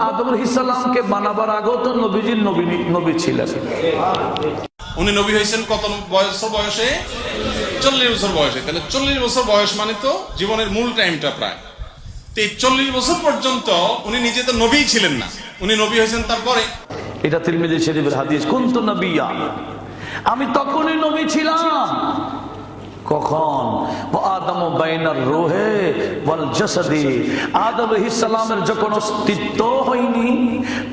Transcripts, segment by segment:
আদম আলাইহিস সালামকে বানাবার আগেও তো নবীজির নবী ছিলেন। উনি নবী হয়েছেন কত বয়সে? 40 বছর বয়সে। তাহলে 40 বছর বয়স মানে তো জীবনের মূল টাইমটা প্রায়। তো এই 40 বছর পর্যন্ত উনি নিজে তো নবীই ছিলেন না, উনি নবী হয়েছেন তারপরে। এটা তিরমিজি শরীফের হাদিস, কুনতু নবিয়্যা, আমি তখনই নবী ছিলাম। কখন? আদম বাইনার রূহে ওয়াল জাসাদি, আদম আলাইহিস সালামের যখন অস্তিত্ব হয়নি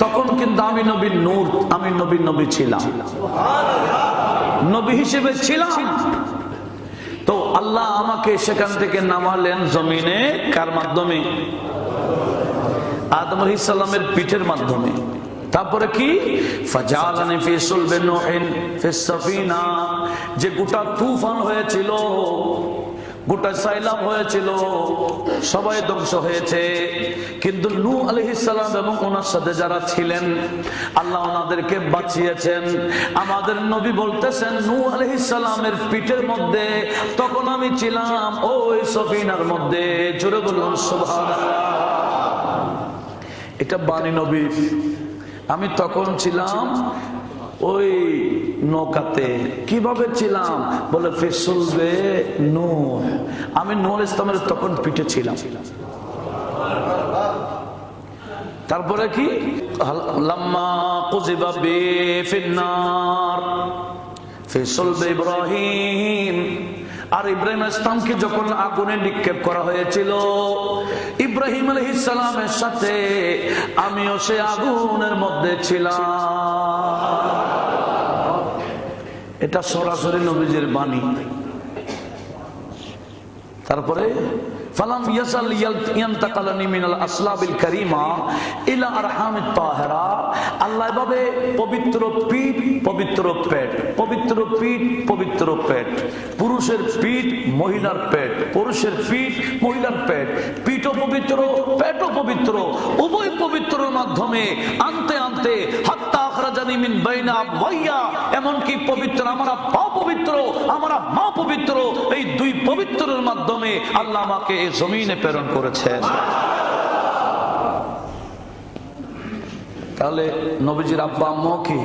তখন কিন্তু আমি নবীর নূর, আমি নবী ছিলাম, নবী হিসেবে ছিলাম। তো আল্লাহ আমাকে সেখান থেকে নামালেন জমিনে কার মাধ্যমে? আদম আলাইহিস সালামের পিঠের মাধ্যমে। তারপরে কি? ফাজালানি ফি সুলবি নূহিন ফিস সাফিনা, যে গোটা তুফান হয়েছিল, গোটা সাইলাব হয়েছিল, সবাই ধ্বংস হয়েছে, কিন্তু নূহ আলাইহিস সালাম এবং ওনার সাথে যারা ছিলেন আল্লাহ ওনাদেরকে বাঁচিয়েছেন। আমাদের নবী বলতেছেন নূহ আলাইহিস সালামের পিঠের মধ্যে তখন আমি ছিলাম ওই সফিনার মধ্যে। জোরে বলুন সুবহানাল্লাহ। এটা বাণী নবী। আমি তখন ছিলাম ওই নৌকাতে। কিভাবে ছিলাম? বলে ফিসুলবে নূহ, আমি নূহ ইসলামের তখন পিঠে ছিলাম। তারপরে কি? লাম্মা কুযিবা বি ফিন্নার ফিসুলবে ইব্রাহিম, আর ইব্রাহিম ইসলামকে যখন আগুনে নিক্ষেপ করা হয়েছিল, ইব্রাহিম আলাইহিস সালামের সাথে আমিও সে আগুনের মধ্যে ছিলাম। এটা সরাসরি নবীজির বাণী। তারপরে ফালাম ইয়াসাল ইয়ান্তাকালানি মিনাল আসলাবিল কারীমা ইলা আরহামিত তাহেরা, আল্লাহ এভাবে পবিত্র পিঠ পবিত্র পেট, পবিত্র পিঠ পবিত্র পেট, পুরুষের পিঠ মহিলার পেট, পুরুষের পিঠ মহিলার পেট, পিঠও পবিত্র পেটও পবিত্র, উভয় পবিত্রের মাধ্যমে আনতে আনতে হাত্তা আখরাজানি মিন বাইনা আবওয়াইয়া, এমনকি পবিত্র আমার পা পবিত্র আমার মা পবিত্র, এই দুই পবিত্রের মাধ্যমে আল্লাহ আমাকে এই জমিনে প্রেরণ করেছেন। তাহলে নবীজির আব্বা আম্মা কি?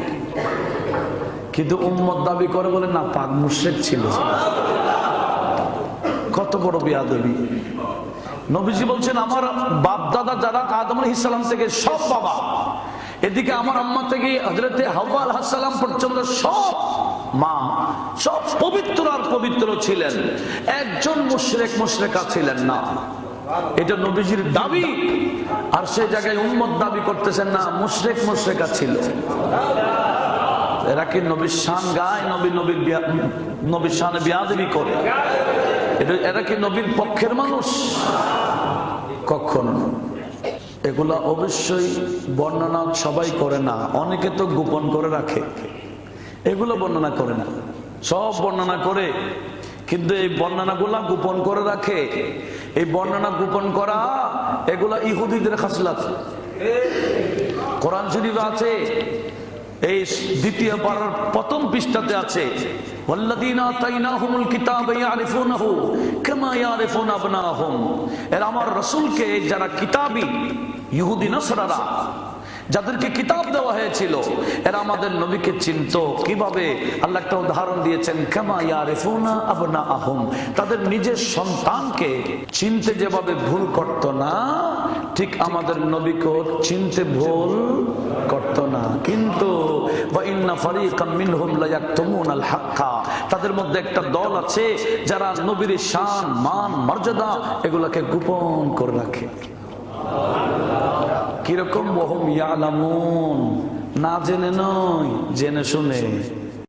কিন্তু উম্মত দাবি করে বলে না, পাক মুশরিক ছিল। কত বড় বেয়াদবি! নবীজি বলছেন আমার বাপ দাদা যারা আদম আলাইহিস সালাম থেকে সব বাবা, এদিকে আমার আম্মা থেকে হযরতে হাওয়া আলাইহিস সালাম পর্যন্ত সব মা, সব পবিত্র আর পবিত্র ছিলেন, একজন মুশরিকা ছিলেন না। এটা নবীজির দাবি। আর সেই জায়গায় উম্মত দাবি করতেছেন না মুশরিকা ছিল। এরা কি নবীর শান গায়? নবীর শানে বেয়াদবি করে। এরা কি নবীর পক্ষের মানুষ? কখনো না। এগুলা অবশ্যই বর্ণনা সবাই করে না, অনেকে তো গোপন করে রাখে, এগুলো বর্ণনা করে না। সব বর্ণনা করে, কিন্তু এই বর্ণনাগুলা গোপন করে রাখে। এই বর্ণনা গোপন করা এগুলা ইহুদিদের খাসলাত। কোরআন শরীফে আছে, এই দ্বিতীয় পারার প্রথম পৃষ্ঠাতে আছে, ওয়াল্লাযীনা আতাইনাহুমুল কিতাবা ইয়ারিফুনাহু কামা ইয়ারিফুনা আবনাহুম। এর আমার রাসূলকে যারা কিতাবী ইহুদি নাসরারা, যাদেরকে কিতাব দেওয়া হয়েছিল, এরা আমাদের নবীকে চিনতো কিভাবে? আল্লাহ একটা উদাহরণ দিয়েছেন, কামা ইয়ারিফুনা আবনাহুম, তাদের নিজের সন্তানকে চিনতে যেভাবে ভুল করত না, ঠিক আমাদের নবীকেও চিনতে ভুল করত না। কিন্তু ওয়া ইন্না ফারিকাম মিনহুম লা ইয়াকতুমুনাল হাক্কা, তাদের মধ্যে একটা দল আছে যারা নবীর শান মান মর্যাদা এগুলাকে গোপন করে রাখে। কিরকম? ওয়াহুম ইয়ালামুন, না জেনে নয়, জেনে শুনে।